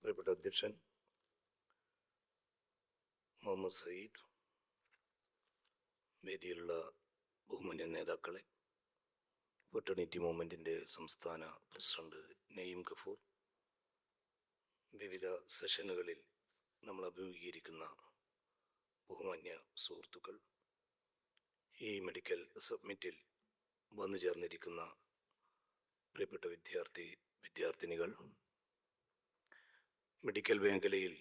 പ്രിയപ്പെട്ട അധ്യക്ഷൻ മുഹമ്മദ് സയ്യിദ്, വേദിയിലുള്ള ബഹുമാന്യ നേതാക്കളെ, ഫെറ്റേണിറ്റി മൂവ്മെൻറ്റിൻ്റെ സംസ്ഥാന പ്രസിഡന്റ് നയീം ഗഫൂർ, വിവിധ സെഷനുകളിൽ നമ്മൾ അഭിമുഖീകരിക്കുന്ന ബഹുമാന്യ സുഹൃത്തുക്കൾ, ഈ മെഡിക്കൽ സബ്മിറ്റിൽ വന്നു ചേർന്നിരിക്കുന്ന പ്രിയപ്പെട്ട വിദ്യാർത്ഥിനികൾ, മെഡിക്കൽ മേഖലയിൽ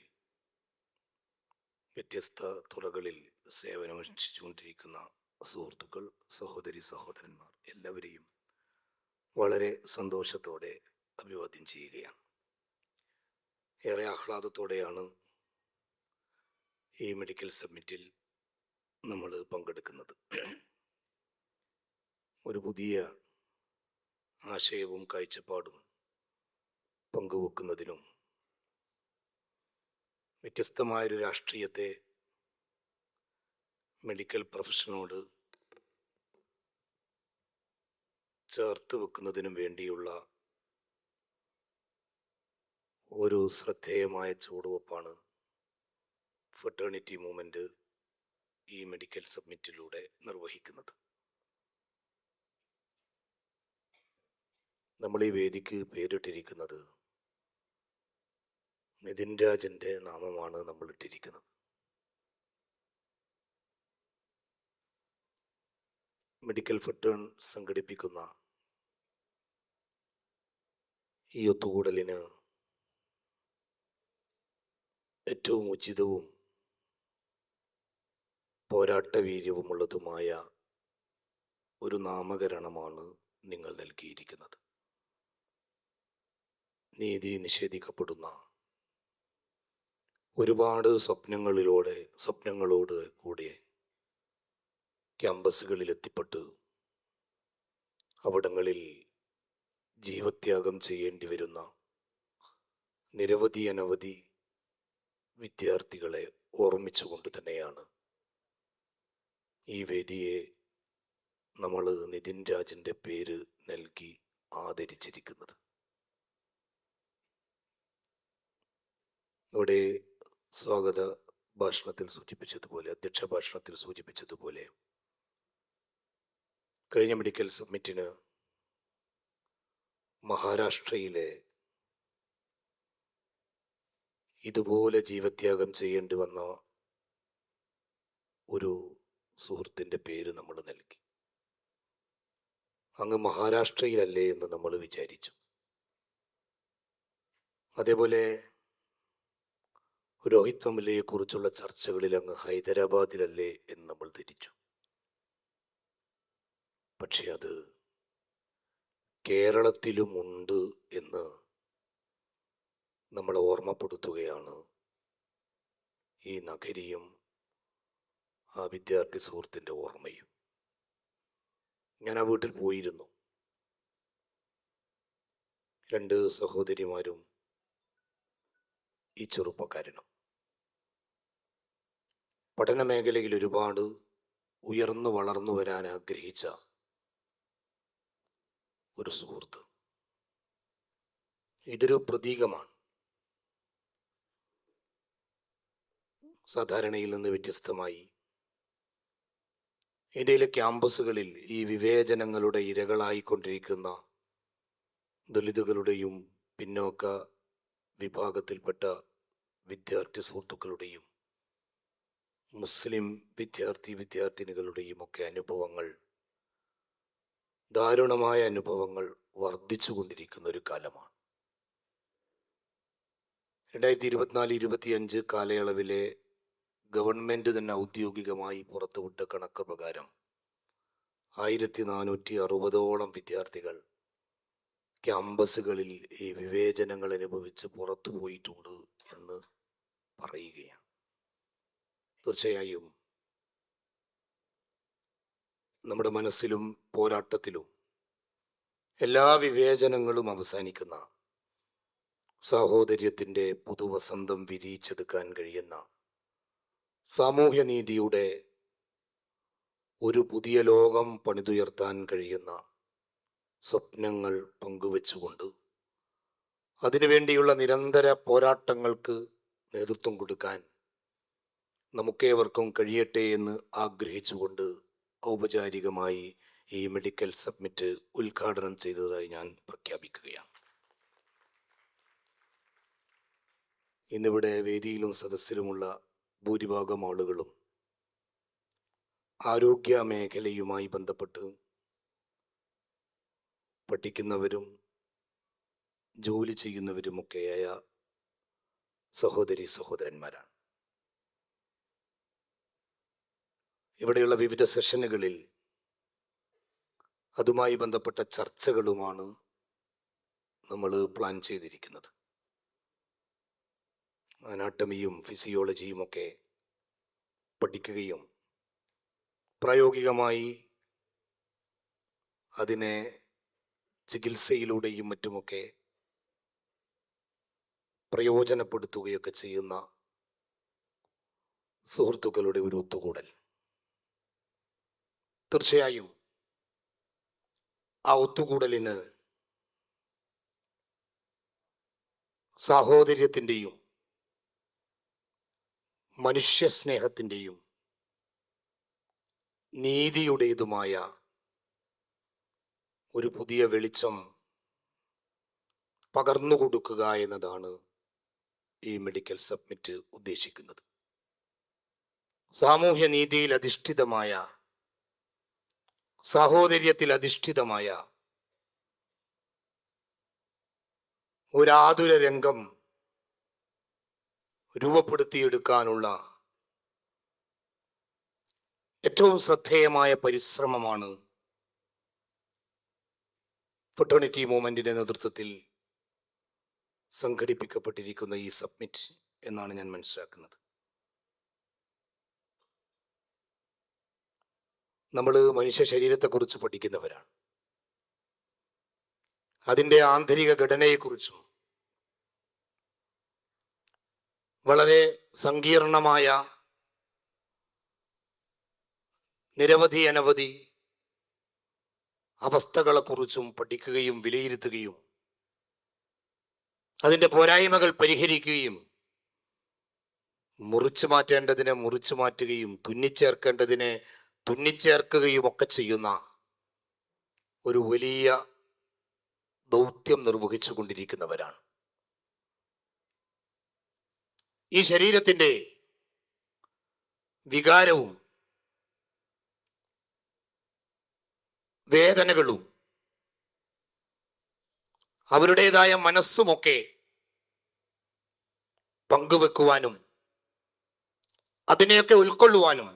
വ്യത്യസ്ത തുറകളിൽ സേവനമനുഷ്ഠിച്ചുകൊണ്ടിരിക്കുന്ന സുഹൃത്തുക്കൾ, സഹോദരന്മാർ, എല്ലാവരെയും വളരെ സന്തോഷത്തോടെ അഭിവാദ്യം ചെയ്യുകയാണ്. ഏറെ ആഹ്ലാദത്തോടെയാണ് ഈ മെഡിക്കൽ സബ്മിറ്റിൽ നമ്മൾ പങ്കെടുക്കുന്നത്. ഒരു പുതിയ ആശയവും കാഴ്ചപ്പാടും പങ്കുവെക്കുന്നതിനും വ്യത്യസ്തമായൊരു രാഷ്ട്രീയത്തെ മെഡിക്കൽ പ്രൊഫഷനോട് ചേർത്ത് വെക്കുന്നതിനും വേണ്ടിയുള്ള ഒരു ശ്രദ്ധേയമായ ചുവടുവെപ്പാണ് ഫെറ്റേണിറ്റി മൂവ്മെൻറ്റ് ഈ മെഡിക്കൽ സബ്മിറ്റിലൂടെ നിർവഹിക്കുന്നത്. നമ്മൾ ഈ വേദിക്ക് പേരിട്ടിരിക്കുന്നത് നിതിൻ രാജിൻ്റെ നാമമാണ് നമ്മൾ ഇട്ടിരിക്കുന്നത്. മെഡിക്കൽ ഫെറ്റേൺ സംഘടിപ്പിക്കുന്ന ഈ ഒത്തുകൂടലിന് ഏറ്റവും ഉചിതവും പോരാട്ടവീര്യവുമുള്ളതുമായ ഒരു നാമകരണമാണ് നിങ്ങൾ നൽകിയിരിക്കുന്നത്. നീതി നിഷേധിക്കപ്പെടുന്ന ഒരുപാട് സ്വപ്നങ്ങളോട് കൂടെ ക്യാമ്പസുകളിൽ എത്തിപ്പെട്ട് അവിടങ്ങളിൽ ജീവത്യാഗം ചെയ്യേണ്ടി വരുന്ന അനവധി വിദ്യാർത്ഥികളെ ഓർമ്മിച്ചുകൊണ്ട് തന്നെയാണ് ഈ വേദിയെ നമ്മൾ നിതിൻ രാജിൻ്റെ പേര് നൽകി ആദരിച്ചിരിക്കുന്നത്. ഇവിടെ സ്വാഗത ഭാഷണത്തിൽ സൂചിപ്പിച്ചതുപോലെ, അധ്യക്ഷ ഭാഷണത്തിൽ സൂചിപ്പിച്ചതുപോലെ, കഴിഞ്ഞ മെഡിക്കൽ സബ്മിറ്റിന് മഹാരാഷ്ട്രയിലെ ഇതുപോലെ ജീവത്യാഗം ചെയ്യേണ്ടി വന്ന ഒരു സുഹൃത്തിൻ്റെ പേര് നമ്മൾ നൽകി. അങ്ങ് മഹാരാഷ്ട്രയിലല്ലേ എന്ന് നമ്മൾ വിചാരിച്ചു. അതേപോലെ രോഹിത് വെമുലയെ കുറിച്ചുള്ള ചർച്ചകളിൽ അങ്ങ് ഹൈദരാബാദിലല്ലേ എന്ന് നമ്മൾ ധരിച്ചു. പക്ഷെ അത് കേരളത്തിലുമുണ്ട് എന്ന് നമ്മളെ ഓർമ്മപ്പെടുത്തുകയാണ് ഈ നഗരിയും ആ വിദ്യാർത്ഥി സുഹൃത്തിൻ്റെ ഓർമ്മയും. ഞാൻ ആ വീട്ടിൽ പോയിരുന്നു. 2 സഹോദരിമാരും ഈ ചെറുപ്പക്കാരനും പഠന മേഖലയിൽ ഒരുപാട് ഉയർന്നു വളർന്നു വരാൻ ആഗ്രഹിച്ച ഒരു സുഹൃത്ത്. ഇതൊരു പ്രതീകമാണ്. സാധാരണയിൽ നിന്ന് വ്യത്യസ്തമായി ഇന്ത്യയിലെ ക്യാമ്പസുകളിൽ ഈ വിവേചനങ്ങളുടെ ഇരകളായിക്കൊണ്ടിരിക്കുന്ന ദളിതുകളുടെയും പിന്നോക്ക വിഭാഗത്തിൽപ്പെട്ട വിദ്യാർത്ഥി സുഹൃത്തുക്കളുടെയും മുസ്ലിം വിദ്യാർത്ഥിനികളുടെയും ഒക്കെ അനുഭവങ്ങൾ, ദാരുണമായ അനുഭവങ്ങൾ വർദ്ധിച്ചു കൊണ്ടിരിക്കുന്ന ഒരു കാലമാണ്. 2024-25 കാലയളവിലെ ഗവൺമെൻറ് തന്നെ ഔദ്യോഗികമായി പുറത്തുവിട്ട കണക്ക് പ്രകാരം 1460ഓളം വിദ്യാർത്ഥികൾ ക്യാമ്പസുകളിൽ ഈ വിവേചനങ്ങൾ അനുഭവിച്ച് പുറത്തു പോയിട്ടുണ്ട് എന്ന് പറയുകയാണ്. തീർച്ചയായും നമ്മുടെ മനസ്സിലും പോരാട്ടത്തിലും എല്ലാ വിവേചനങ്ങളും അവസാനിക്കുന്ന, സാഹോദര്യത്തിൻ്റെ പുതുവസന്തം വിരിയിച്ചെടുക്കാൻ കഴിയുന്ന, സാമൂഹ്യനീതിയുടെ ഒരു പുതിയ ലോകം പണിതുയർത്താൻ കഴിയുന്ന സ്വപ്നങ്ങൾ പങ്കുവെച്ചുകൊണ്ട് അതിനുവേണ്ടിയുള്ള നിരന്തര പോരാട്ടങ്ങൾക്ക് നേതൃത്വം കൊടുക്കാൻ നമുക്കേവർക്കും കഴിയട്ടെ എന്ന് ആഗ്രഹിച്ചുകൊണ്ട് ഔപചാരികമായി ഈ മെഡിക്കൽ സബ്മിറ്റ് ഉദ്ഘാടനം ചെയ്തതായി ഞാൻ പ്രഖ്യാപിക്കുകയാണ്. ഇന്നിവിടെ വേദിയിലും സദസ്സിലുമുള്ള ഭൂരിഭാഗം ആളുകളും ആരോഗ്യ മേഖലയുമായി ബന്ധപ്പെട്ട് പഠിക്കുന്നവരും ജോലി ചെയ്യുന്നവരുമൊക്കെയായ സഹോദരി സഹോദരന്മാരാണ്. ഇവിടെയുള്ള വിവിധ സെഷനുകളിൽ അതുമായി ബന്ധപ്പെട്ട ചർച്ചകളുമാണ് നമ്മൾ പ്ലാൻ ചെയ്തിരിക്കുന്നത്. അനാട്ടമിയും ഫിസിയോളജിയും ഒക്കെ പഠിക്കുകയും പ്രായോഗികമായി അതിനെ ചികിത്സയിലൂടെയും മറ്റുമൊക്കെ പ്രയോജനപ്പെടുത്തുകയൊക്കെ ചെയ്യുന്ന സുഹൃത്തുക്കളുടെ ഒരു ഒത്തുകൂടൽ. തീർച്ചയായും ആ ഒത്തുകൂടലിന് സാഹോദര്യത്തിൻ്റെയും മനുഷ്യസ്നേഹത്തിൻ്റെയും നീതിയുടേതുമായ ഒരു പുതിയ വെളിച്ചം പകർന്നു കൊടുക്കുക എന്നതാണ് ഈ മെഡിക്കൽ സബ്മിറ്റ് ഉദ്ദേശിക്കുന്നത്. സാമൂഹ്യ നീതിയിൽ അധിഷ്ഠിതമായ, സാഹോദര്യത്തിൽ അധിഷ്ഠിതമായ ഒരാതുര രംഗം രൂപപ്പെടുത്തിയെടുക്കാനുള്ള ഏറ്റവും ശ്രദ്ധേയമായ പരിശ്രമമാണ് ഫെറ്റേണിറ്റി മൂവ്മെന്റിന്റെ നേതൃത്വത്തിൽ സംഘടിപ്പിക്കപ്പെട്ടിരിക്കുന്ന ഈ സബ്മിറ്റ് എന്നാണ് ഞാൻ മനസ്സിലാക്കുന്നത്. നമ്മൾ മനുഷ്യ ശരീരത്തെക്കുറിച്ച് പഠിക്കുന്നവരാണ്. അതിൻ്റെ ആന്തരിക ഘടനയെക്കുറിച്ചും വളരെ സങ്കീർണമായ നിരവധി അനവധി അവസ്ഥകളെക്കുറിച്ചും പഠിക്കുകയും വിലയിരുത്തുകയും അതിൻ്റെ പോരായ്മകൾ പരിഹരിക്കുകയും മുറിച്ചു മാറ്റേണ്ടതിനെ മുറിച്ചു മാറ്റുകയും തുന്നിച്ചേർക്കേണ്ടതിനെ തുന്നിച്ചേർക്കുകയും ഒക്കെ ചെയ്യുന്ന ഒരു വലിയ ദൗത്യം നിർവഹിച്ചു കൊണ്ടിരിക്കുന്നവരാണ്. ഈ ശരീരത്തിൻ്റെ വികാരവും വേദനകളും അവരുടേതായ മനസ്സുമൊക്കെ പങ്കുവെക്കുവാനും അതിനെയൊക്കെ ഉൾക്കൊള്ളുവാനും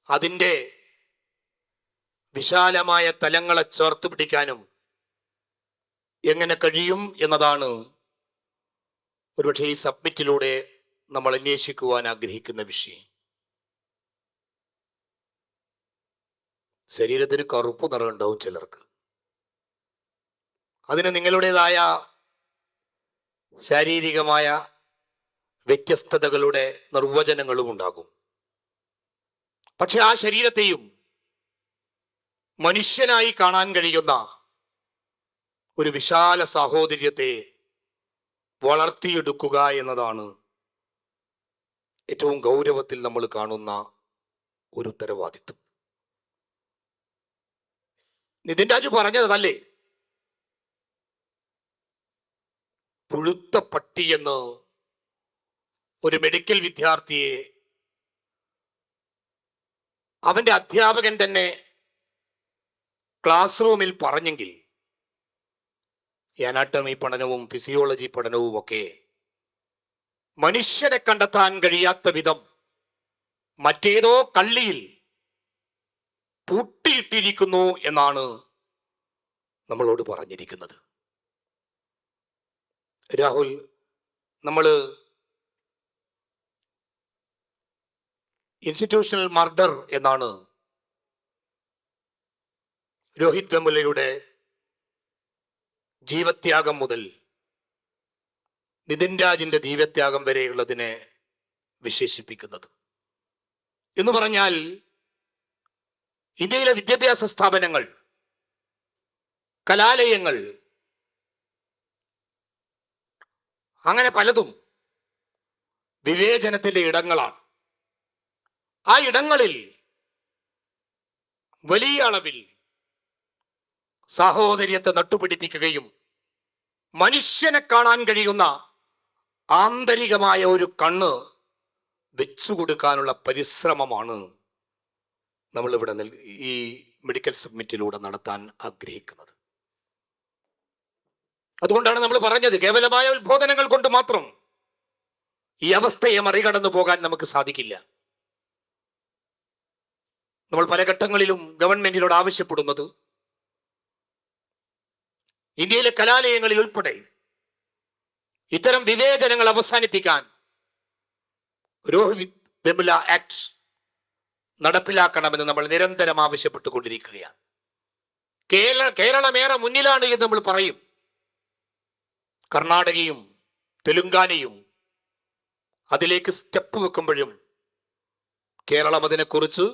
അതിൻ്റെ വിശാലമായ തലങ്ങളെ ചേർത്ത് പിടിക്കാനും എങ്ങനെ കഴിയും എന്നതാണ് ഒരുപക്ഷെ ഈ സബ്മിറ്റിലൂടെ നമ്മൾ അന്വേഷിക്കുവാൻ ആഗ്രഹിക്കുന്ന വിഷയം. ശരീരത്തിന് കറുപ്പ് നിറം ഉണ്ടാവും ചിലർക്ക്. അതിന് നിങ്ങളുടേതായ ശാരീരികമായ വ്യത്യസ്തതകളുടെ നിർവചനങ്ങളും ഉണ്ടാകും. പക്ഷെ ആ ശരീരത്തെയും മനുഷ്യനായി കാണാൻ കഴിയുന്ന ഒരു വിശാല സാഹോദര്യത്തെ വളർത്തിയെടുക്കുക എന്നതാണ് ഏറ്റവും ഗൗരവത്തിൽ നമ്മൾ കാണുന്ന ഒരു ഉത്തരവാദിത്വം. നിതിൻ രാജു പറഞ്ഞതല്ലേ, പുഴുത്ത പട്ടി എന്ന് ഒരു മെഡിക്കൽ വിദ്യാർത്ഥിയെ അവന്റെ അധ്യാപകൻ തന്നെ ക്ലാസ് റൂമിൽ പറഞ്ഞെങ്കിൽ അനാട്ടമി പഠനവും ഫിസിയോളജി പഠനവും ഒക്കെ മനുഷ്യരെ കണ്ടെത്താൻ കഴിയാത്ത വിധം മറ്റേതോ കള്ളിയിൽ പൂട്ടിയിട്ടിരിക്കുന്നു എന്നാണ് നമ്മളോട് പറഞ്ഞിരിക്കുന്നത്. രാഹുൽ, നമ്മൾ ഇൻസ്റ്റിറ്റ്യൂഷണൽ മർഡർ എന്നാണ് രോഹിത് വെമുലയുടെ ജീവത്യാഗം മുതൽ നിതിൻ രാജിന്റെ ജീവത്യാഗം വരെയുള്ളതിനെ വിശേഷിപ്പിക്കുന്നത്. എന്ന് പറഞ്ഞാൽ ഇന്ത്യയിലെ വിദ്യാഭ്യാസ സ്ഥാപനങ്ങൾ, കലാലയങ്ങൾ അങ്ങനെ പലതും വിവേചനത്തിന്റെ ഇടങ്ങളാണ്. ആ ഇടങ്ങളിൽ വലിയ അളവിൽ സഹോദര്യത്തെ നട്ടുപിടിപ്പിക്കുകയും മനുഷ്യനെ കാണാൻ കഴിയുന്ന ആന്തരികമായ ഒരു കണ്ണ് വെച്ചുകൊടുക്കാനുള്ള പരിശ്രമമാണ് നമ്മളിവിടെ ഈ മെഡിക്കൽ സബ്മിറ്റിലൂടെ നടത്താൻ ആഗ്രഹിക്കുന്നത്. അതുകൊണ്ടാണ് നമ്മൾ പറഞ്ഞത്, കേവലമായ ഉത്ബോധനങ്ങൾ കൊണ്ട് മാത്രം ഈ അവസ്ഥയെ മറികടന്നു പോകാൻ നമുക്ക് സാധിക്കില്ല. നമ്മൾ പല ഘട്ടങ്ങളിലും ഗവൺമെന്റിനോട് ആവശ്യപ്പെടുന്നത് ഇന്ത്യയിലെ കലാലയങ്ങളിൽ ഉൾപ്പെടെ ഇത്തരം വിവേചനങ്ങൾ അവസാനിപ്പിക്കാൻ രോഹിത് വെമുല ആക്ട് നടപ്പിലാക്കണമെന്ന് നമ്മൾ നിരന്തരം ആവശ്യപ്പെട്ടുകൊണ്ടിരിക്കുകയാണ്. കേരളമേറെ മുന്നിലാണ് എന്ന് നമ്മൾ പറയും. കർണാടകയും തെലുങ്കാനയും അതിലേക്ക് സ്റ്റെപ്പ് വെക്കുമ്പോഴും കേരളം അതിനെക്കുറിച്ച്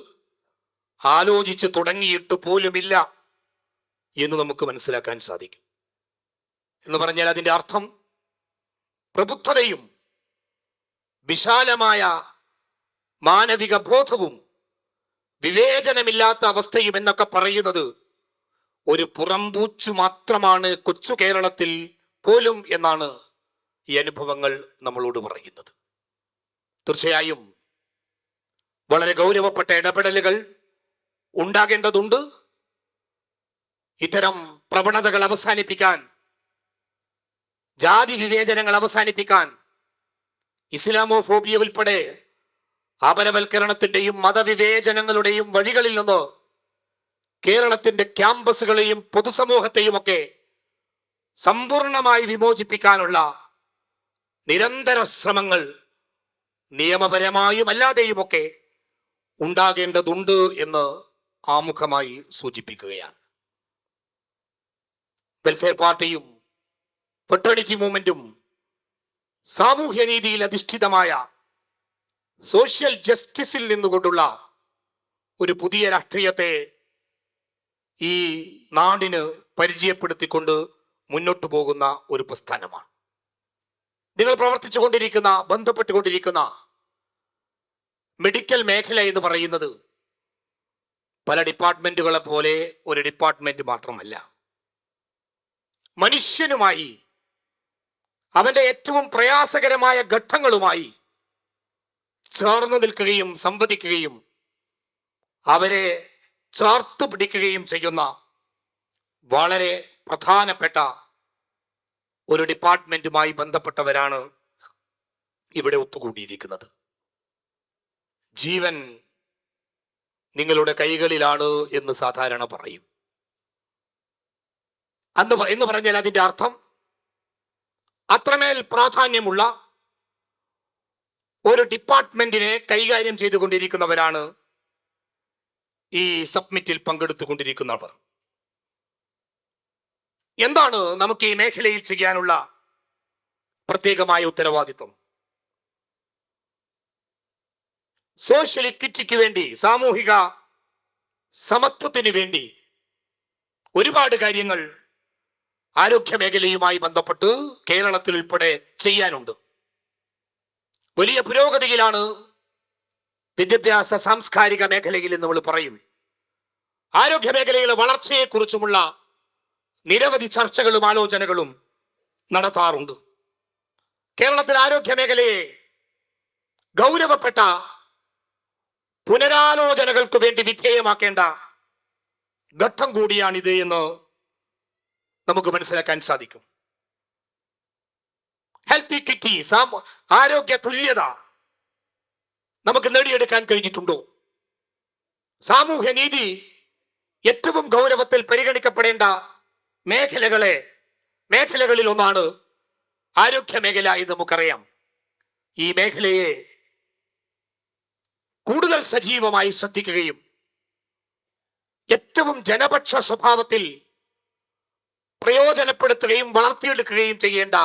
ആലോചിച്ച് തുടങ്ങിയിട്ട് പോലുമില്ല എന്ന് നമുക്ക് മനസ്സിലാക്കാൻ സാധിക്കും. എന്ന് പറഞ്ഞാൽ അതിൻ്റെ അർത്ഥം പ്രബുദ്ധതയും വിശാലമായ മാനവിക ബോധവും വിവേചനമില്ലാത്ത അവസ്ഥയും എന്നൊക്കെ പറയുന്നത് ഒരു പുറംപൂച്ചു മാത്രമാണ് കൊച്ചു കേരളത്തിൽ പോലും എന്നാണ് ഈ അനുഭവങ്ങൾ നമ്മളോട് പറയുന്നത്. തീർച്ചയായും വളരെ ഗൗരവപ്പെട്ട ഇടപെടലുകൾ ഉണ്ടാകേണ്ടതുണ്ട്. ഇത്തരം പ്രവണതകൾ അവസാനിപ്പിക്കാൻ, ജാതി വിവേചനങ്ങൾ അവസാനിപ്പിക്കാൻ, ഇസ്ലാമോഫോബിയ ഉൾപ്പെടെ അപരവൽക്കരണത്തിന്റെയും മതവിവേചനങ്ങളുടെയും വഴികളിൽ നിന്ന് കേരളത്തിന്റെ ക്യാമ്പസുകളെയും പൊതുസമൂഹത്തെയും ഒക്കെ സമ്പൂർണമായി വിമോചിപ്പിക്കാനുള്ള നിരന്തര ശ്രമങ്ങൾ നിയമപരമായും അല്ലാതെയുമൊക്കെ ഉണ്ടാകേണ്ടതുണ്ട് എന്ന് ആമുഖമായി സൂചിപ്പിക്കുകയാണ്. വെൽഫെയർ പാർട്ടിയും ഫ്രട്ടേണിറ്റി മൂവ്മെന്റും സാമൂഹ്യനീതിയിൽ അധിഷ്ഠിതമായ സോഷ്യൽ ജസ്റ്റിസിൽ നിന്നുകൊണ്ടുള്ള ഒരു പുതിയ രാഷ്ട്രീയത്തെ ഈ നാടിന് പരിചയപ്പെടുത്തിക്കൊണ്ട് മുന്നോട്ട് പോകുന്ന ഒരു പ്രസ്ഥാനമാണ്. നിങ്ങൾ പ്രവർത്തിച്ചുകൊണ്ടിരിക്കുന്ന, ബന്ധപ്പെട്ടുകൊണ്ടിരിക്കുന്ന മെഡിക്കൽ മേഖല എന്ന് പറയുന്നത് പല ഡിപ്പാർട്ട്മെന്റുകളെ പോലെ ഒരു ഡിപ്പാർട്ട്മെന്റ് മാത്രമല്ല. മനുഷ്യനുമായി, അവന്റെ ഏറ്റവും പ്രയാസകരമായ ഘട്ടങ്ങളുമായി ചേർന്ന് നിൽക്കുകയും സംവദിക്കുകയും അവരെ ചേർത്ത് പിടിക്കുകയും ചെയ്യുന്ന വളരെ പ്രധാനപ്പെട്ട ഒരു ഡിപ്പാർട്ട്മെന്റുമായി ബന്ധപ്പെട്ടവരാണ് ഇവിടെ ഒത്തുകൂടിയിരിക്കുന്നത്. ജീവൻ നിങ്ങളുടെ കൈകളിലാണ് എന്ന് സാധാരണ പറയും. എന്ന് പറഞ്ഞാൽ അതിന്റെ അർത്ഥം അത്രമേൽ പ്രാധാന്യമുള്ള ഒരു ഡിപ്പാർട്ട്മെന്റിനെ കൈകാര്യം ചെയ്തുകൊണ്ടിരിക്കുന്നവരാണ് ഈ സബ്മിറ്റിൽ പങ്കെടുത്തുകൊണ്ടിരിക്കുന്നവർ. എന്താണ് നമുക്ക് ഈ മേഖലയിൽ ചെയ്യാനുള്ള പ്രത്യേകമായ ഉത്തരവാദിത്വം? സോഷ്യൽ ഇക്വിറ്റിക്ക് വേണ്ടി, സാമൂഹിക സമത്വത്തിന് വേണ്ടി ഒരുപാട് കാര്യങ്ങൾ ആരോഗ്യ മേഖലയുമായി ബന്ധപ്പെട്ട് കേരളത്തിൽ ഉൾപ്പെടെ ചെയ്യാനുണ്ട്. വലിയ പുരോഗതിയിലാണ് വിദ്യാഭ്യാസ സാംസ്കാരിക മേഖലയിൽ നമ്മൾ പറയും. ആരോഗ്യ മേഖലയിലെ വളർച്ചയെക്കുറിച്ചുമുള്ള നിരവധി ചർച്ചകളും ആലോചനകളും നടത്താറുണ്ട്. കേരളത്തിലെ ആരോഗ്യ മേഖലയെ ഗൗരവപ്പെട്ട പുനരാലോചനകൾക്ക് വേണ്ടി വിധേയമാക്കേണ്ട ഘട്ടം കൂടിയാണിത് എന്ന് നമുക്ക് മനസ്സിലാക്കാൻ സാധിക്കും. ഹെൽത്ത് ഇക്വിറ്റി, ആരോഗ്യ തുല്യത നമുക്ക് നേടിയെടുക്കാൻ കഴിഞ്ഞിട്ടുണ്ടോ? സാമൂഹ്യ നീതി ഏറ്റവും ഗൗരവത്തിൽ പരിഗണിക്കപ്പെടേണ്ട മേഖലകളിൽ ഒന്നാണ് ആരോഗ്യ മേഖല എന്ന് നമുക്കറിയാം. ഈ മേഖലയെ കൂടുതൽ സജീവമായി ശ്രദ്ധിക്കുകയും ഏറ്റവും ജനപക്ഷ സ്വഭാവത്തിൽ പ്രയോജനപ്പെടുത്തുകയും വളർത്തിയെടുക്കുകയും ചെയ്യേണ്ട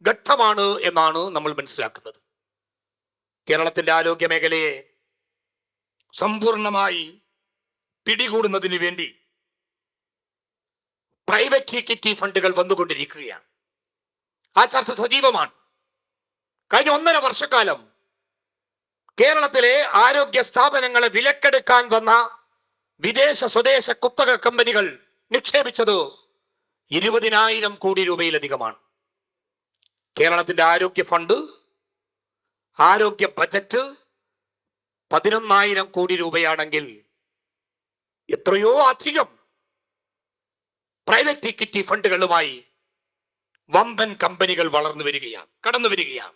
ഘട്ടമാണ് എന്നാണ് നമ്മൾ മനസ്സിലാക്കുന്നത്. കേരളത്തിന്റെ ആരോഗ്യ മേഖലയെ സമ്പൂർണമായി പിടികൂടുന്നതിന് വേണ്ടി പ്രൈവറ്റ് ഇക്വിറ്റി ഫണ്ടുകൾ വന്നുകൊണ്ടിരിക്കുകയാണ്. ആ ചർച്ച സജീവമാണ്. കഴിഞ്ഞ 1.5 വർഷക്കാലം കേരളത്തിലെ ആരോഗ്യ സ്ഥാപനങ്ങളെ വിലക്കെടുക്കാൻ വന്ന വിദേശ സ്വദേശ കുത്തക കമ്പനികൾ നിക്ഷേപിച്ചത് 20,000 കോടി രൂപയിലധികമാണ്. കേരളത്തിന്റെ ആരോഗ്യ ഫണ്ട്, ആരോഗ്യ ബജറ്റ് 11,000 കോടി രൂപയാണെങ്കിൽ എത്രയോ അധികം പ്രൈവറ്റ് ഇക്വിറ്റി ഫണ്ടുകളുമായി വമ്പൻ കമ്പനികൾ കടന്നു വരികയാണ്.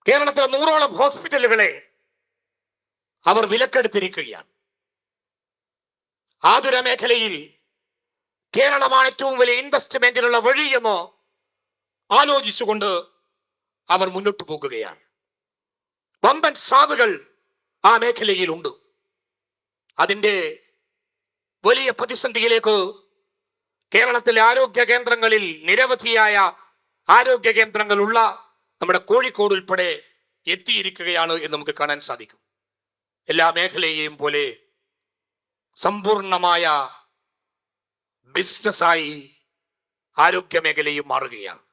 കേരളത്തിലെ 100ഓളം ഹോസ്പിറ്റലുകളെ അവർ വിലക്കെടുത്തിരിക്കുകയാണ്. ആതുര മേഖലയിൽ കേരളമാണ് ഏറ്റവും വലിയ ഇൻവെസ്റ്റ്മെന്റിനുള്ള വഴി എന്ന് ആലോചിച്ചുകൊണ്ട് അവർ മുന്നോട്ട് പോകുകയാണ്. വമ്പൻ സാവുകൾ ആ മേഖലയിലുണ്ട്. അതിന്റെ വലിയ പ്രതിസന്ധിയിലേക്ക് കേരളത്തിലെ ആരോഗ്യ കേന്ദ്രങ്ങളിൽ, നിരവധിയായ ആരോഗ്യ കേന്ദ്രങ്ങളുള്ള നമ്മുടെ കോഴിക്കോട് ഉൾപ്പെടെ എത്തിയിരിക്കുകയാണ് എന്ന് നമുക്ക് കാണാൻ സാധിക്കും. എല്ലാ മേഖലയെയും പോലെ സമ്പൂർണമായ ബിസിനസ്സായി ആരോഗ്യ മേഖലയും മാറുകയാണ്.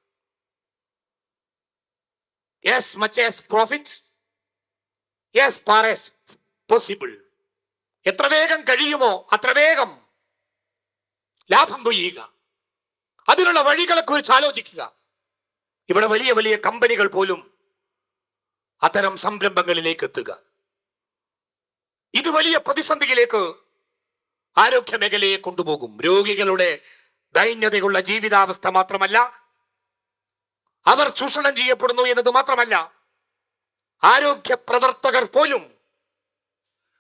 as much as profit, as far as possible. എത്ര വേഗം കഴിയുമോ അത്ര വേഗം ലാഭം കൊയ്യുക. അതിനുള്ള വഴികളെ കുറിച്ച് ആലോചിക്കുക. ഇവിടെ വലിയ വലിയ കമ്പനികൾ പോലും അത്തരം സംരംഭങ്ങളിലേക്ക് എത്തുക. ഇത് വലിയ പ്രതിസന്ധിയിലേക്ക് ആരോഗ്യ മേഖലയെ കൊണ്ടുപോകും. രോഗികളുടെ ദൈന്യതയുള്ള ജീവിതാവസ്ഥ മാത്രമല്ല, അവർ ചൂഷണം ചെയ്യപ്പെടുന്നു എന്നത് മാത്രമല്ല, ആരോഗ്യ പ്രവർത്തകർ പോലും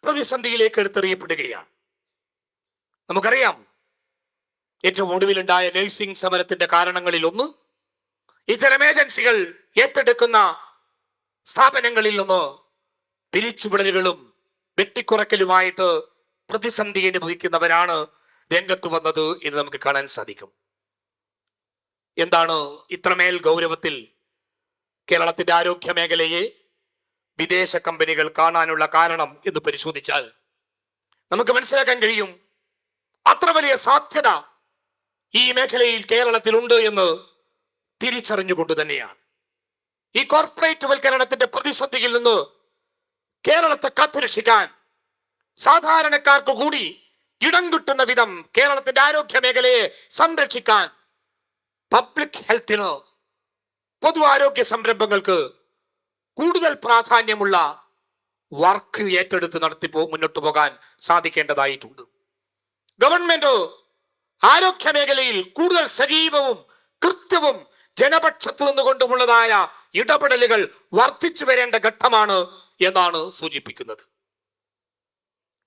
പ്രതിസന്ധിയിലേക്ക് എടുത്തെറിയപ്പെടുകയാണ്. നമുക്കറിയാം, ഏറ്റവും ഒടുവിലുണ്ടായ നഴ്സിംഗ് സമരത്തിന്റെ കാരണങ്ങളിൽ ഒന്ന് ഇത്തരം ഏജൻസികൾ ഏറ്റെടുക്കുന്ന സ്ഥാപനങ്ങളിൽ നിന്ന് പിരിച്ചുവിടലുകളും വെട്ടിക്കുറക്കലുമായിട്ട് പ്രതിസന്ധി അനുഭവിക്കുന്നവരാണ് രംഗത്ത് വന്നത് എന്ന് നമുക്ക് കാണാൻ സാധിക്കും. എന്താണ് ഇത്രമേൽ ഗൗരവത്തിൽ കേരളത്തിന്റെ ആരോഗ്യ മേഖലയെ വിദേശ കമ്പനികൾ കാണാനുള്ള കാരണം എന്ന് പരിശോധിച്ചാൽ നമുക്ക് മനസ്സിലാക്കാൻ കഴിയും, അത്ര വലിയ സാധ്യത ഈ മേഖലയിൽ കേരളത്തിലുണ്ട് എന്ന് തിരിച്ചറിഞ്ഞുകൊണ്ട് തന്നെയാണ്. ഈ കോർപ്പറേറ്റ് വൽക്കരണത്തിന്റെ പ്രതിസന്ധിയിൽ നിന്ന് കേരളത്തെ കാത്തുരക്ഷിക്കാൻ, സാധാരണക്കാർക്ക് കൂടി ഇടം കിട്ടുന്ന വിധം കേരളത്തിന്റെ ആരോഗ്യ മേഖലയെ സംരക്ഷിക്കാൻ പബ്ലിക് ഹെൽത്തിന്, പൊതു ആരോഗ്യ സംരംഭങ്ങൾക്ക് കൂടുതൽ പ്രാധാന്യമുള്ള വർക്ക് ഏറ്റെടുത്ത് മുന്നോട്ട് പോകാൻ സാധിക്കേണ്ടതായിട്ടുണ്ട്. ഗവൺമെന്റ് ആരോഗ്യ മേഖലയിൽ കൂടുതൽ സജീവവും കൃത്യവും ജനപക്ഷത്ത് നിന്നുകൊണ്ടുമുള്ളതായ ഇടപെടലുകൾ വർദ്ധിച്ചു വരേണ്ട ഘട്ടമാണ് എന്നാണ് സൂചിപ്പിക്കുന്നത്.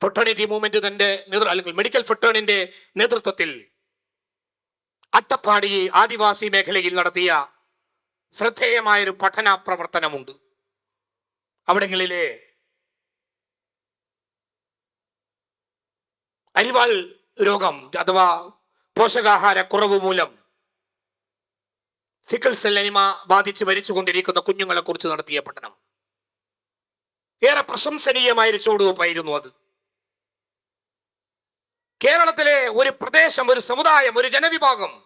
ഫെട്ടേണിറ്റി മൂവ്മെന്റ് അല്ലെങ്കിൽ മെഡിക്കൽ ഫെട്ടേണിന്റെ നേതൃത്വത്തിൽ അട്ടപ്പാടി ആദിവാസി മേഖലയിൽ നടത്തിയ ശ്രദ്ധേയമായൊരു പഠന പ്രവർത്തനമുണ്ട്. അവിടങ്ങളിലെ അരിവാൾ രോഗം അഥവാ പോഷകാഹാര കുറവ് മൂലം സിക്കിൾ സെൽ അനിമ ബാധിച്ച് മരിച്ചുകൊണ്ടിരിക്കുന്ന കുഞ്ഞുങ്ങളെ കുറിച്ച് നടത്തിയ പഠനം ഏറെ പ്രശംസനീയമായൊരു ചുവടുവെപ്പായിരുന്നു അത്. കേരളത്തിലെ ഒരു പ്രദേശം, ഒരു സമുദായം, ഒരു ജനവിഭാഗം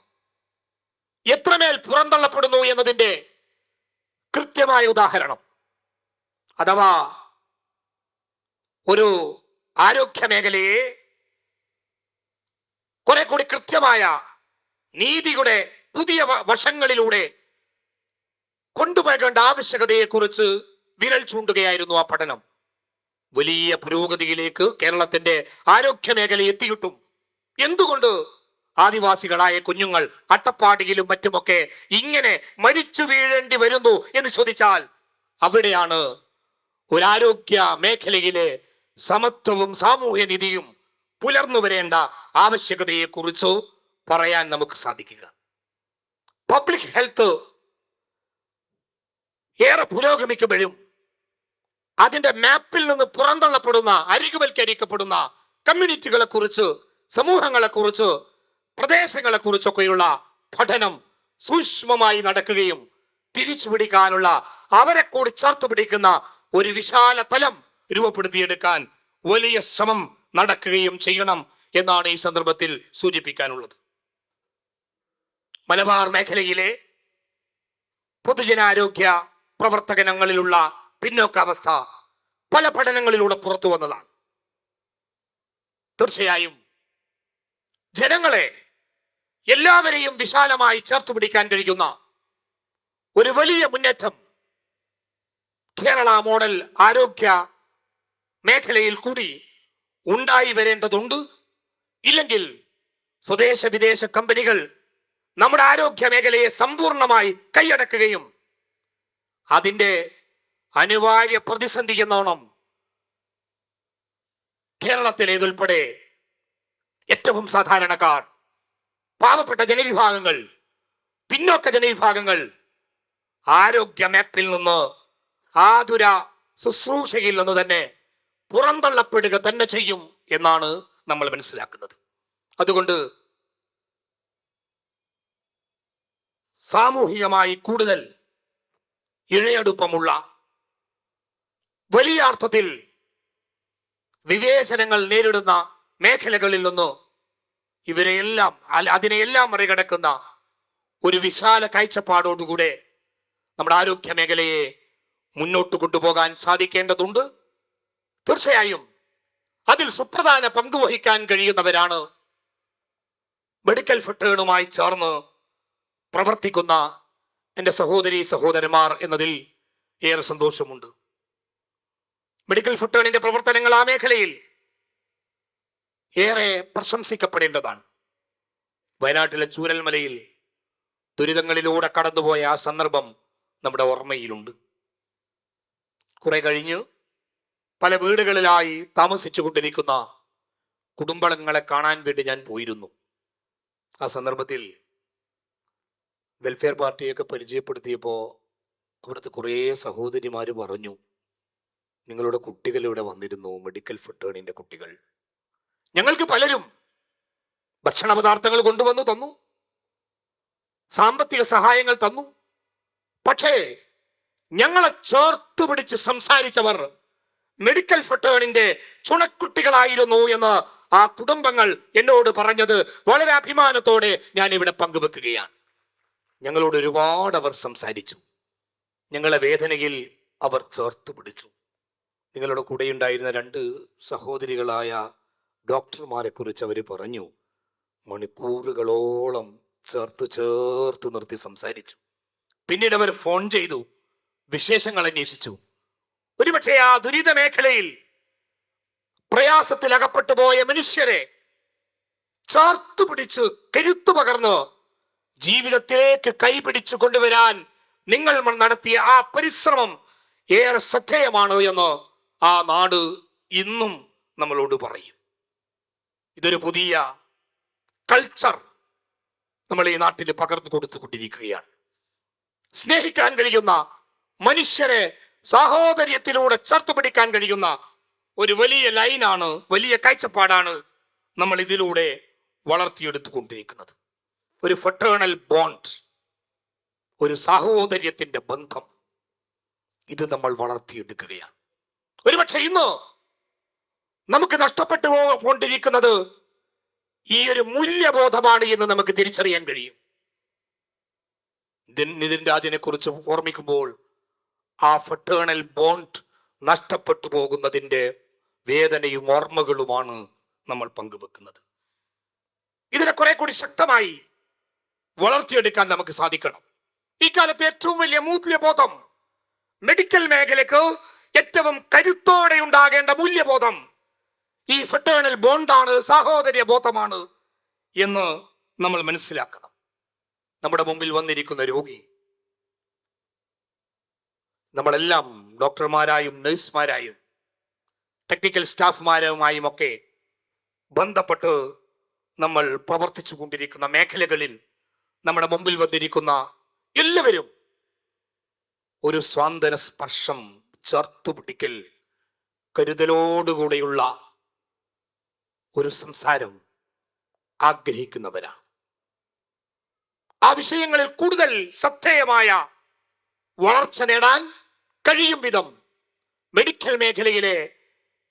എത്രമേൽ പുറന്തള്ളപ്പെടുന്നു എന്നതിന്റെ കൃത്യമായ ഉദാഹരണം. അഥവാ ഒരു ആരോഗ്യ മേഖലയെ കുറെ കൂടി കൃത്യമായ നീതിയുടെ പുതിയ വശങ്ങളിലൂടെ കൊണ്ടുപോകേണ്ട ആവശ്യകതയെ കുറിച്ച് വിരൽ ചൂണ്ടുകയായിരുന്നു ആ പഠനം. വലിയ പുരോഗതിയിലേക്ക് കേരളത്തിന്റെ ആരോഗ്യ മേഖല എത്തിയിട്ടും എന്തുകൊണ്ട് ആദിവാസികളായ കുഞ്ഞുങ്ങൾ അട്ടപ്പാടിയിലും മറ്റുമൊക്കെ ഇങ്ങനെ മരിച്ചു വീഴേണ്ടി വരുന്നു എന്ന് ചോദിച്ചാൽ അവിടെയാണ് ഒരാരോഗ്യ മേഖലയിലെ സമത്വവും സാമൂഹ്യ നീതിയും പുലർന്നു വരേണ്ട ആവശ്യകതയെ കുറിച്ച് പറയാൻ നമുക്ക് സാധിക്കുക. പബ്ലിക് ഹെൽത്ത് ഏറെ പുരോഗമിക്കുമ്പോഴും അതിന്റെ മാപ്പിൽ നിന്ന് പുറന്തള്ളപ്പെടുന്ന, അരികുവൽക്കരിക്കപ്പെടുന്ന കമ്മ്യൂണിറ്റികളെ കുറിച്ച്, സമൂഹങ്ങളെ കുറിച്ച്, പ്രദേശങ്ങളെ കുറിച്ചൊക്കെയുള്ള പഠനം സൂക്ഷ്മമായി നടക്കുകയും തിരിച്ചുപിടിക്കാനുള്ള, അവരെ കൂടി ചേർത്ത് പിടിക്കുന്ന ഒരു വിശാല തലം രൂപപ്പെടുത്തിയെടുക്കാൻ വലിയ ശ്രമം നടക്കുകയും ചെയ്യണം എന്നാണ് ഈ സന്ദർഭത്തിൽ സൂചിപ്പിക്കാനുള്ളത്. മലബാർ മേഖലയിലെ പൊതുജനാരോഗ്യ പ്രവർത്തനങ്ങളിലുള്ള പിന്നോക്കാവസ്ഥ പല പഠനങ്ങളിലൂടെ പുറത്തു വന്നതാണ്. തീർച്ചയായും ജനങ്ങളെ എല്ലാവരെയും വിശാലമായി ചേർത്ത് പിടിക്കാൻ കഴിയുന്ന ഒരു വലിയ മുന്നേറ്റം കേരള മോഡൽ ആരോഗ്യ മേഖലയിൽ കൂടി ഉണ്ടായി വരേണ്ടതുണ്ട്. ഇല്ലെങ്കിൽ സ്വദേശ വിദേശ കമ്പനികൾ നമ്മുടെ ആരോഗ്യ മേഖലയെ സമ്പൂർണമായി കൈയടക്കുകയും അതിന്റെ അനിവാര്യ പ്രതിസന്ധി എന്നോണം കേരളത്തിലേതുൾപ്പെടെ ഏറ്റവും സാധാരണക്കാർ, പാവപ്പെട്ട ജനവിഭാഗങ്ങൾ, പിന്നോക്ക ജനവിഭാഗങ്ങൾ ആരോഗ്യ മാപ്പിൽ നിന്ന്, ആതുര ശുശ്രൂഷയിൽ നിന്ന് തന്നെ പുറന്തള്ളപ്പെടുക തന്നെ ചെയ്യും എന്നാണ് നമ്മൾ മനസ്സിലാക്കുന്നത്. അതുകൊണ്ട് സാമൂഹികമായി കൂടുതൽ ഇഴയടുപ്പമുള്ള, വലിയ അർത്ഥത്തിൽ വിവേചനങ്ങൾ നേരിടുന്ന മേഖലകളിൽ നിന്ന് അതിനെയെല്ലാം മറികടക്കുന്ന ഒരു വിശാല കാഴ്ചപ്പാടോടുകൂടെ നമ്മുടെ ആരോഗ്യ മേഖലയെ മുന്നോട്ട് കൊണ്ടുപോകാൻ സാധിക്കേണ്ടതുണ്ട്. തീർച്ചയായും അതിൽ സുപ്രധാന പങ്കുവഹിക്കാൻ കഴിയുന്നവരാണ് മെഡിക്കൽ ഫെട്ടേണുമായി ചേർന്ന് പ്രവർത്തിക്കുന്ന എൻ്റെ സഹോദരി സഹോദരന്മാർ എന്നതിൽ ഏറെ സന്തോഷമുണ്ട്. മെഡിക്കൽ ഫെട്ടേണിന്റെ പ്രവർത്തനങ്ങൾ ആ മേഖലയിൽ ഏറെ പ്രശംസിക്കപ്പെടേണ്ടതാണ്. വയനാട്ടിലെ ചൂരൽമലയിൽ ദുരിതങ്ങളിലൂടെ കടന്നുപോയ ആ സന്ദർഭം നമ്മുടെ ഓർമ്മയിലുണ്ട്. കുറെ കഴിഞ്ഞ് പല വീടുകളിലായി താമസിച്ചു കൊണ്ടിരിക്കുന്ന കുടുംബങ്ങളെ കാണാൻ വേണ്ടി ഞാൻ പോയിരുന്നു. ആ സന്ദർഭത്തിൽ വെൽഫെയർ പാർട്ടിയൊക്കെ പരിചയപ്പെടുത്തിയപ്പോൾ അവിടുത്തെ കുറേ സഹോദരിമാര് പറഞ്ഞു, നിങ്ങളുടെ കുട്ടികൾ ഇവിടെ വന്നിരുന്നു, മെഡിക്കൽ ഫെട്ടേണിന്റെ കുട്ടികൾ. ഞങ്ങൾക്ക് പലരും ഭക്ഷണ പദാർത്ഥങ്ങൾ കൊണ്ടുവന്നു തന്നു, സാമ്പത്തിക സഹായങ്ങൾ തന്നു. പക്ഷേ ഞങ്ങളെ ചേർത്ത് പിടിച്ച് സംസാരിച്ചവർ മെഡിക്കൽ ഫെട്ടേണിന്റെ ചുണക്കുട്ടികളായിരുന്നു എന്ന് ആ കുടുംബങ്ങൾ എന്നോട് പറഞ്ഞത് വളരെ അഭിമാനത്തോടെ ഞാൻ ഇവിടെ പങ്കുവെക്കുകയാണ്. ഞങ്ങളോട് ഒരുപാട് അവർ സംസാരിച്ചു. ഞങ്ങളെ വേദനയിൽ അവർ ചേർത്ത് പിടിച്ചു. നിങ്ങളുടെ കൂടെയുണ്ടായിരുന്ന 2 സഹോദരികളായ ഡോക്ടർമാരെ കുറിച്ച് അവർ പറഞ്ഞു. മണിക്കൂറുകളോളം ചേർത്ത് നിർത്തി സംസാരിച്ചു. പിന്നീട് അവർ ഫോൺ ചെയ്തു, വിശേഷങ്ങൾ അന്വേഷിച്ചു. ഒരുപക്ഷെ ആ ദുരിത മേഖലയിൽ പ്രയാസത്തിൽ അകപ്പെട്ടു പോയ മനുഷ്യരെ ചേർത്ത് പിടിച്ച് കരുത്തു പകർന്ന് ജീവിതത്തിലേക്ക് കൈപിടിച്ചു കൊണ്ടുവരാൻ നിങ്ങൾ നടത്തിയ ആ പരിശ്രമം ഏറെ ശ്രദ്ധേയമാണ് എന്ന് ആ നാട് ഇന്നും നമ്മളോട് പറയും. ഇതൊരു പുതിയ കൾച്ചർ നമ്മൾ ഈ നാട്ടിൽ പകർന്നു കൊടുത്തുകൊണ്ടിരിക്കുകയാണ്. സ്നേഹിക്കാൻ കഴിയുന്ന മനുഷ്യരെ സാഹോദര്യത്തിലൂടെ ചേർത്ത് പിടിക്കാൻ കഴിയുന്ന ഒരു വലിയ ലൈനാണ്, വലിയ കാഴ്ചപ്പാടാണ് നമ്മൾ ഇതിലൂടെ വളർത്തിയെടുത്തുകൊണ്ടിരിക്കുന്നത്. ഒരു ഫെട്ടേണൽ ബോണ്ട്, ഒരു സാഹോദര്യത്തിന്റെ ബന്ധം, ഇത് നമ്മൾ വളർത്തിയെടുക്കുകയാണ്. ഒരുപക്ഷെ ഇന്ന് നമുക്ക് നഷ്ടപ്പെട്ടു കൊണ്ടിരിക്കുന്നത് ഈ ഒരു മൂല്യബോധമാണ് എന്ന് നമുക്ക് തിരിച്ചറിയാൻ കഴിയും. നിതിൻ രാജിനെ കുറിച്ച് ഓർമ്മിക്കുമ്പോൾ ആ ഫെട്ടേണൽ ബോണ്ട് നഷ്ടപ്പെട്ടു പോകുന്നതിന്റെ വേദനയും ഓർമ്മകളുമാണ് നമ്മൾ പങ്കുവെക്കുന്നത്. ഇതിനെ കുറെ കൂടി ശക്തമായി വളർത്തിയെടുക്കാൻ നമുക്ക് സാധിക്കണം. ഈ കാലത്തെ ഏറ്റവും വലിയ മൂല്യബോധം, മെഡിക്കൽ മേഖലയ്ക്ക് ഏറ്റവും കരുത്തോടെ ഉണ്ടാകേണ്ട മൂല്യബോധം ഈ ഫെട്ടേണൽ ബോണ്ടാണ്, സാഹോദര്യ ബോധമാണ് എന്ന് നമ്മൾ മനസ്സിലാക്കണം. നമ്മുടെ മുമ്പിൽ വന്നിരിക്കുന്ന രോഗി നമ്മളെല്ലാം ഡോക്ടർമാരായും നഴ്സുമാരായും ടെക്നിക്കൽ സ്റ്റാഫുമാരുമായും ഒക്കെ ബന്ധപ്പെട്ട് നമ്മൾ പ്രവർത്തിച്ചു കൊണ്ടിരിക്കുന്ന മേഖലകളിൽ നമ്മുടെ മുമ്പിൽ വന്നിരിക്കുന്ന എല്ലാവരും ഒരു സ്വാന്തന സ്പർശം, ചേർത്തുപിടിക്കൽ, കരുതലോടുകൂടെയുള്ള ഒരു സംസാരം ആഗ്രഹിക്കുന്നവരാണ്. ആ വിഷയങ്ങളിൽ കൂടുതൽ ശ്രദ്ധേയമായ വളർച്ച നേടാൻ കഴിയും വിധം മെഡിക്കൽ മേഖലയിലെ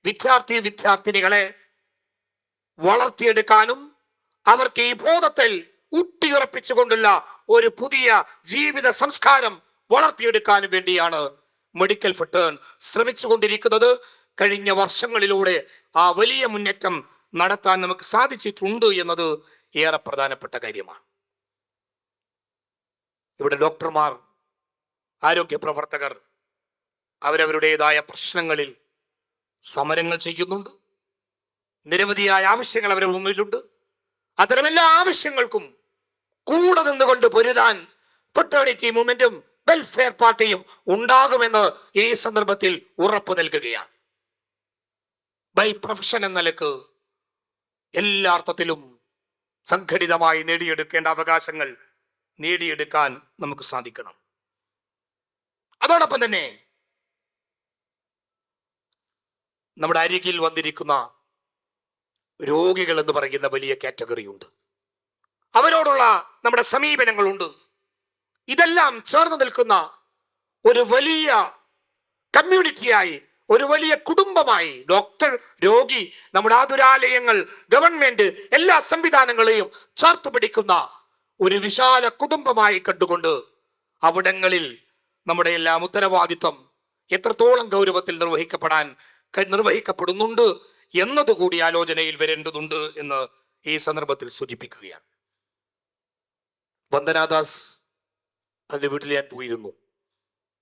വിദ്യാർത്ഥിനികളെ വളർത്തിയെടുക്കാനും അവർക്ക് ഈ ബോധത്തിൽ ഊട്ടിയുറപ്പിച്ചുകൊണ്ടുള്ള ഒരു പുതിയ ജീവിത സംസ്കാരം വളർത്തിയെടുക്കാനും വേണ്ടിയാണ് മെഡിക്കൽ ഫെട്ടേൺ ശ്രമിച്ചുകൊണ്ടിരിക്കുന്നത്. കഴിഞ്ഞ വർഷങ്ങളിലൂടെ ആ വലിയ മുന്നേറ്റം നടത്താൻ നമുക്ക് സാധിച്ചിട്ടുണ്ട് എന്നത് ഏറെ പ്രധാനപ്പെട്ട കാര്യമാണ്. ഇവിടെ ഡോക്ടർമാർ, ആരോഗ്യ പ്രവർത്തകർ അവരവരുടേതായ പ്രശ്നങ്ങളിൽ സമരങ്ങൾ ചെയ്യുന്നുണ്ട്. നിരവധിയായ ആവശ്യങ്ങൾ അവരുടെ മുന്നിലുണ്ട്. അത്തരം എല്ലാ ആവശ്യങ്ങൾക്കും കൂടെ നിന്നുകൊണ്ട് പൊരുതാൻ ഫെട്ടേണിറ്റി മൂവ്മെന്റും വെൽഫെയർ പാർട്ടിയും ഉണ്ടാകുമെന്ന് ഈ സന്ദർഭത്തിൽ ഉറപ്പു നൽകുകയാണ്. ബൈ പ്രൊഫഷൻ എന്ന നിലക്ക് എല്ലാ അർത്ഥത്തിലും സംഘടിതമായി നേടിയെടുക്കേണ്ട അവകാശങ്ങൾ നേടിയെടുക്കാൻ നമുക്ക് സാധിക്കണം. അതോടൊപ്പം തന്നെ നമ്മുടെ അരികിൽ വന്നിരിക്കുന്ന രോഗികൾ എന്ന് പറയുന്ന വലിയ കാറ്റഗറി ഉണ്ട്. അവരോടുള്ള നമ്മുടെ സമീപനങ്ങളുണ്ട്. ഇതെല്ലാം ചേർന്ന് നിൽക്കുന്ന ഒരു വലിയ കമ്മ്യൂണിറ്റിയായി, ഒരു വലിയ കുടുംബമായി ഡോക്ടർ, രോഗി, നമ്മുടെ ആതുരാലയങ്ങൾ, ഗവൺമെന്റ് എല്ലാ സംവിധാനങ്ങളെയും ചേർത്ത് പിടിക്കുന്ന ഒരു വിശാല കുടുംബമായി കണ്ടുകൊണ്ട് അവിടങ്ങളിൽ നമ്മുടെ എല്ലാം ഉത്തരവാദിത്വം എത്രത്തോളം ഗൗരവത്തിൽ നിർവഹിക്കപ്പെടുന്നുണ്ട് എന്നതുകൂടി ആലോചനയിൽ വരേണ്ടതുണ്ട് എന്ന് ഈ സന്ദർഭത്തിൽ സൂചിപ്പിക്കുകയാണ്. വന്ദനാദാസ്, അതിന്റെ വീട്ടിൽ ഞാൻ പോയിരുന്നു.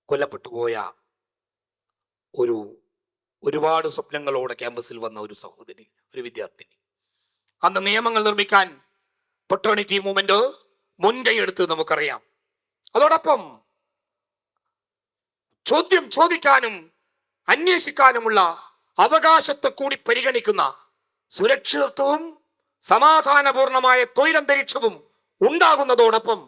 കൊല്ലപ്പെട്ടു പോയ ഒരുപാട് സ്വപ്നങ്ങളോടെ ക്യാമ്പസിൽ വന്ന ഒരു സഹോദരി, ഒരു വിദ്യാർത്ഥിനി. അന്ന് നിയമങ്ങൾ നിർമ്മിക്കാൻ ഫെട്ടേണിറ്റി മൂവ്മെന്റ് മുൻകൈയെടുത്ത് നമുക്കറിയാം. അതോടൊപ്പം ചോദ്യം ചോദിക്കാനും അന്വേഷിക്കാനുമുള്ള അവകാശത്തെ കൂടി പരിഗണിക്കുന്ന സുരക്ഷിതത്വവും സമാധാനപൂർണമായ തൊഴിലന്തരീക്ഷവും ഉണ്ടാകുന്നതോടൊപ്പം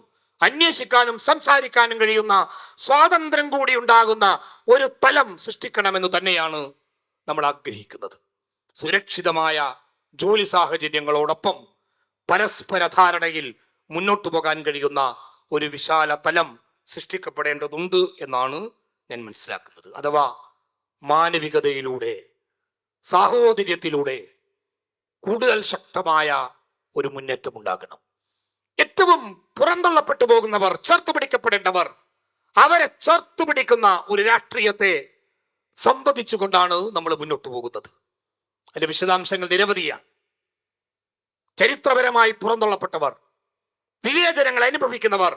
അന്വേഷിക്കാനും സംസാരിക്കാനും കഴിയുന്ന സ്വാതന്ത്ര്യം കൂടി ഉണ്ടാകുന്ന ഒരു തലം സൃഷ്ടിക്കണമെന്ന് തന്നെയാണ് നമ്മൾ ആഗ്രഹിക്കുന്നത്. സുരക്ഷിതമായ ജോലി സാഹചര്യങ്ങളോടൊപ്പം പരസ്പര ധാരണയിൽ മുന്നോട്ടു പോകാൻ കഴിയുന്ന ഒരു വിശാല തലം സൃഷ്ടിക്കപ്പെടേണ്ടതുണ്ട് എന്നാണ് ഞാൻ മനസ്സിലാക്കുന്നത്. അഥവാ മാനവികതയിലൂടെ, സാഹോദര്യത്തിലൂടെ കൂടുതൽ ശക്തമായ ഒരു മുന്നേറ്റം ഉണ്ടാകണം. ഏറ്റവും പുറന്തള്ളപ്പെട്ടു പോകുന്നവർ, ചേർത്ത് പിടിക്കപ്പെടേണ്ടവർ, അവരെ ചേർത്ത് പിടിക്കുന്ന ഒരു രാഷ്ട്രീയത്തെ സംവദിച്ചുകൊണ്ടാണ് നമ്മൾ മുന്നോട്ട് പോകുന്നത്. അതിന്റെ വിശദാംശങ്ങൾ നിരവധിയാണ്. ചരിത്രപരമായി പുറന്തള്ളപ്പെട്ടവർ, വിവേചനങ്ങൾ അനുഭവിക്കുന്നവർ,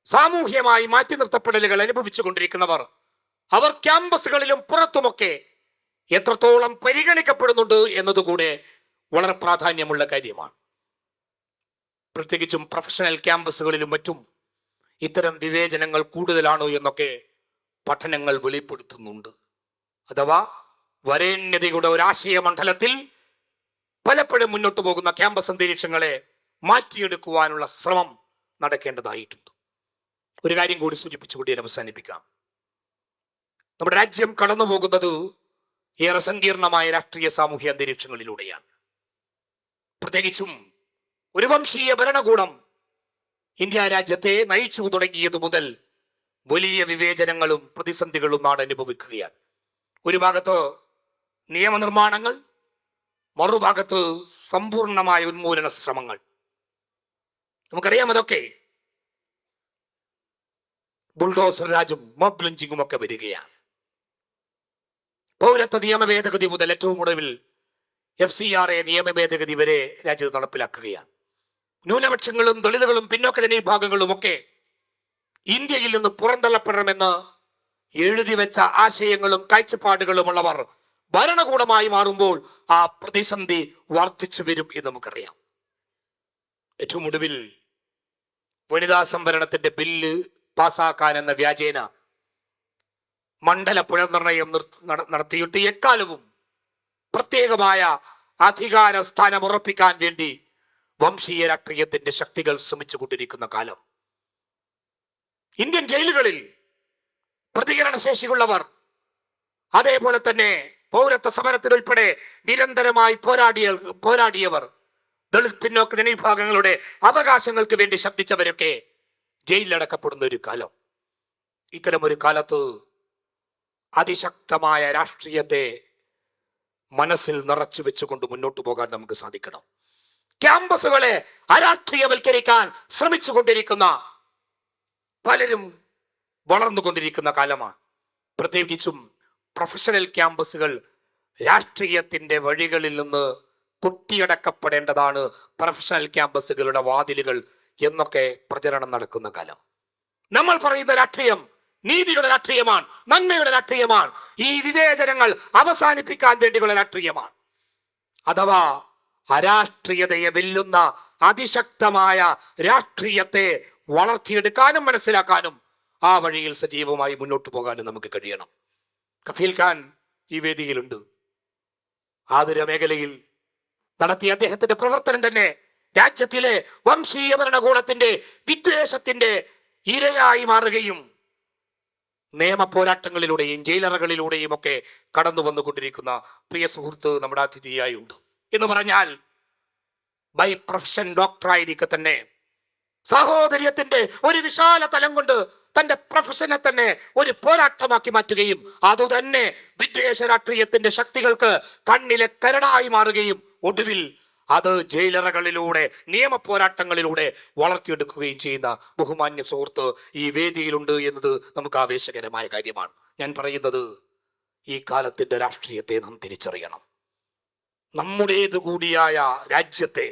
സാമൂഹ്യമായി മാറ്റി നിർത്തപ്പെടലുകൾ അനുഭവിച്ചു കൊണ്ടിരിക്കുന്നവർ, അവർ ക്യാമ്പസുകളിലും പുറത്തുമൊക്കെ എത്രത്തോളം പരിഗണിക്കപ്പെടുന്നുണ്ട് എന്നതുകൂടെ വളരെ പ്രാധാന്യമുള്ള കാര്യമാണ്. പ്രത്യേകിച്ചും പ്രൊഫഷണൽ ക്യാമ്പസുകളിലും മറ്റും ഇത്തരം വിവേചനങ്ങൾ കൂടുതലാണോ എന്നൊക്കെ പഠനങ്ങൾ വെളിപ്പെടുത്തുന്നുണ്ട്. അഥവാ വരേണ്യതയുടെ ഒരാശയ മണ്ഡലത്തിൽ പലപ്പോഴും മുന്നോട്ട് പോകുന്ന ക്യാമ്പസ് അന്തരീക്ഷങ്ങളെ മാറ്റിയെടുക്കുവാനുള്ള ശ്രമം നടക്കേണ്ടതായിട്ടുണ്ട്. ഒരു കാര്യം കൂടി സൂചിപ്പിച്ചുകൂടി അവസാനിപ്പിക്കാം. നമ്മുടെ രാജ്യം കടന്നു പോകുന്നത് ഏറെ സങ്കീർണമായ രാഷ്ട്രീയ സാമൂഹ്യ അന്തരീക്ഷങ്ങളിലൂടെയാണ്. പ്രത്യേകിച്ചും ഒരു വംശീയ ഭരണകൂടം ഇന്ത്യ രാജ്യത്തെ നയിച്ചു തുടങ്ങിയത് മുതൽ വലിയ വിവേചനങ്ങളും പ്രതിസന്ധികളും നാട് അനുഭവിക്കുകയാണ്. ഒരു ഭാഗത്ത് നിയമനിർമ്മാണങ്ങൾ, മറുഭാഗത്ത് സമ്പൂർണമായ ഉന്മൂലന ശ്രമങ്ങൾ. നമുക്കറിയാം അതൊക്കെ. ബുൾഡോസർ രാജും മോബ് ലിഞ്ചിങ്ങും ഒക്കെ വരികയാണ്. പൗരത്വ നിയമ ഭേദഗതി മുതൽ ഏറ്റവും ഒടുവിൽ FCRA നിയമ ഭേദഗതി വരെ രാജ്യത്ത് നടപ്പിലാക്കുകയാണ്. ന്യൂനപക്ഷങ്ങളും ദളിതുകളും പിന്നോക്ക ജനവിഭാഗങ്ങളും ഒക്കെ ഇന്ത്യയിൽ നിന്ന് പുറന്തള്ളപ്പെടണമെന്ന് എഴുതി വെച്ച ആശയങ്ങളും കാഴ്ചപ്പാടുകളുമുള്ളവർ ഭരണകൂടമായി മാറുമ്പോൾ ആ പ്രതിസന്ധി വർദ്ധിച്ചു വരും എന്ന് നമുക്കറിയാം. ഏറ്റവും ഒടുവിൽ വനിതാ സംവരണത്തിന്റെ ബില്ല് പാസാക്കാൻ എന്ന വ്യാജേന മണ്ഡല പുനർനിർണയം നടത്തിയിട്ട് എക്കാലവും പ്രത്യേകമായ അധികാര സ്ഥാനം ഉറപ്പിക്കാൻ വേണ്ടി വംശീയ രാഷ്ട്രീയത്തിന്റെ ശക്തികൾ ശ്രമിച്ചുകൊണ്ടിരിക്കുന്ന കാലം. ഇന്ത്യൻ ജയിലുകളിൽ പ്രതികരണശേഷിയുള്ളവർ, അതേപോലെ തന്നെ പൗരത്വ സമരത്തിലുൾപ്പെടെ നിരന്തരമായി പോരാടിയവർ, ദളിത് പിന്നോക്ക ജനവിഭാഗങ്ങളുടെ അവകാശങ്ങൾക്ക് വേണ്ടി ശബ്ദിച്ചവരൊക്കെ ജയിലിലടക്കപ്പെടുന്ന ഒരു കാലം. ഇത്തരമൊരു കാലത്ത് അതിശക്തമായ രാഷ്ട്രീയത്തെ മനസ്സിൽ നിറച്ചു വെച്ചുകൊണ്ട് മുന്നോട്ട് പോകാൻ നമുക്ക് സാധിക്കണം. ക്യാമ്പസുകളെ അരാഷ്ട്രീയവൽക്കരിക്കാൻ ശ്രമിച്ചുകൊണ്ടിരിക്കുന്ന പലരും വളർന്നുകൊണ്ടിരിക്കുന്ന കാലമാണ്. പ്രത്യേകിച്ചും പ്രൊഫഷണൽ ക്യാമ്പസുകൾ രാഷ്ട്രീയത്തിന്റെ വഴികളിൽ നിന്ന് കുട്ടിയടക്കപ്പെടേണ്ടതാണ് പ്രൊഫഷണൽ ക്യാമ്പസുകളുടെ വാതിലുകൾ എന്നൊക്കെ പ്രചരണം നടക്കുന്ന കാലം. നമ്മൾ പറയുന്ന രാഷ്ട്രീയം നീതിയുടെ രാഷ്ട്രീയമാണ്, നന്മയുടെ രാഷ്ട്രീയമാണ്, ഈ വിവേചനങ്ങൾ അവസാനിപ്പിക്കാൻ വേണ്ടിയുള്ള രാഷ്ട്രീയമാണ്. അഥവാ അരാഷ്ട്രീയതയെ വെല്ലുന്ന അതിശക്തമായ രാഷ്ട്രീയത്തെ വളർത്തിയെടുക്കാനും മനസ്സിലാക്കാനും ആ വഴിയിൽ സജീവമായി മുന്നോട്ട് പോകാനും നമുക്ക് കഴിയണം. കഫീൽ ഖാൻ ഈ വേദിയിലുണ്ട്. ആതുര മേഖലയിൽ നടത്തിയ അദ്ദേഹത്തിന്റെ പ്രവർത്തനം തന്നെ രാജ്യത്തിലെ വംശീയ ഭരണകൂടത്തിന്റെ വിദ്വേഷത്തിന്റെ ഇരയായി മാറുകയും നിയമ പോരാട്ടങ്ങളിലൂടെയും ജയിലറകളിലൂടെയും ഒക്കെ കടന്നു വന്നുകൊണ്ടിരിക്കുന്ന പ്രിയ സുഹൃത്ത് നമ്മുടെ അതിഥിയായി ഉണ്ട്. എന്ന് പറഞ്ഞാൽ ബൈ പ്രൊഫഷൻ ഡോക്ടറായിരിക്കെ തന്നെ സഹോദര്യത്തിന്റെ ഒരു വിശാല തലം കൊണ്ട് തന്റെ പ്രൊഫഷനെ തന്നെ ഒരു പോരാട്ടമാക്കി മാറ്റുകയും അതുതന്നെ വിദ്വേഷ രാഷ്ട്രീയത്തിന്റെ ശക്തികൾക്ക് കണ്ണിലെ കരടായി മാറുകയും ഒടുവിൽ അത് ജയിലറകളിലൂടെ നിയമ പോരാട്ടങ്ങളിലൂടെ വളർത്തിയെടുക്കുകയും ചെയ്യുന്ന ബഹുമാന്യ സുഹൃത്ത് ഈ വേദിയിലുണ്ട് എന്നത് നമുക്ക് ആവേശകരമായ കാര്യമാണ്. ഞാൻ പറയുന്നത്, ഈ കാലത്തിന്റെ രാഷ്ട്രീയത്തെ നാം തിരിച്ചറിയണം. നമ്മുടേത് കൂടിയായ രാജ്യത്തെ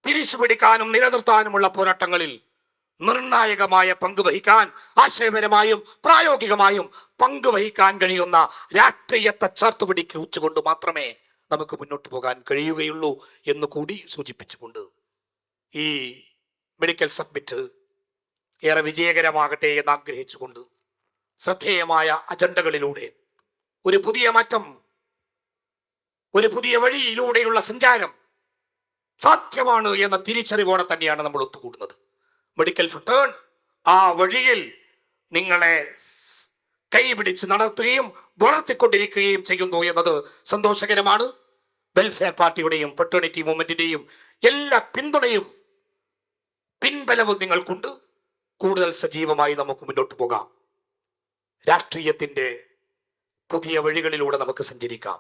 തിരിച്ചുപിടിക്കാനും നിലനിർത്താനുമുള്ള പോരാട്ടങ്ങളിൽ നിർണായകമായ പങ്കുവഹിക്കാൻ, ആശയപരമായും പ്രായോഗികമായും പങ്കുവഹിക്കാൻ കഴിയുന്ന രാഷ്ട്രീയത്തെ ചേർത്ത് പിടിച്ചുകൊണ്ട് മാത്രമേ നമുക്ക് മുന്നോട്ട് പോകാൻ കഴിയുകയുള്ളൂ എന്ന് കൂടി സൂചിപ്പിച്ചുകൊണ്ട് ഈ മെഡിക്കൽ സബ്മിറ്റ് ഏറെ വിജയകരമാകട്ടെ എന്ന് ആഗ്രഹിച്ചുകൊണ്ട് ശ്രദ്ധേയമായ അജണ്ടകളിലൂടെ ഒരു പുതിയ മാറ്റം, ഒരു പുതിയ വഴിയിലൂടെയുള്ള സഞ്ചാരം സാധ്യമാണ് എന്ന തിരിച്ചറിവോടെ തന്നെയാണ് നമ്മൾ ഒത്തുകൂടുന്നത്. മെഡിക്കൽ ഫുട്ടേൺ ആ വഴിയിൽ നിങ്ങളെ കൈപിടിച്ച് നടത്തുകയും വളർത്തിക്കൊണ്ടിരിക്കുകയും ചെയ്യുന്നു എന്നത് സന്തോഷകരമാണ്. വെൽഫെയർ പാർട്ടിയുടെയും ഫെർട്ടേണിറ്റി മൂവ്മെന്റിന്റെയും എല്ലാ പിന്തുണയും പിൻബലവും നിങ്ങൾക്കുണ്ട്. കൂടുതൽ സജീവമായി നമുക്ക് മുന്നോട്ട് പോകാം. രാഷ്ട്രീയത്തിന്റെ പുതിയ വഴികളിലൂടെ നമുക്ക് സഞ്ചരിക്കാം.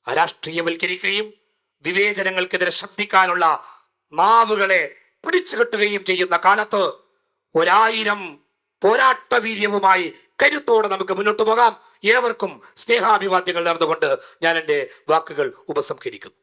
അരാഷ്ട്രീയവൽക്കരിക്കുകയും വിവേചനങ്ങൾക്കെതിരെ ശബ്ദിക്കാനുള്ള നാവുകളെ പിടിച്ചുകെട്ടുകയും ചെയ്യുന്ന കാലത്ത് 1000 പോരാട്ടവീര്യവുമായി കരുത്തോടെ നമുക്ക് മുന്നോട്ട് പോകാം. ഏവർക്കും സ്നേഹാഭിവാദ്യങ്ങൾ നേർന്നുകൊണ്ട് ഞാൻ എൻ്റെ വാക്കുകൾ ഉപസംഹരിക്കുന്നു.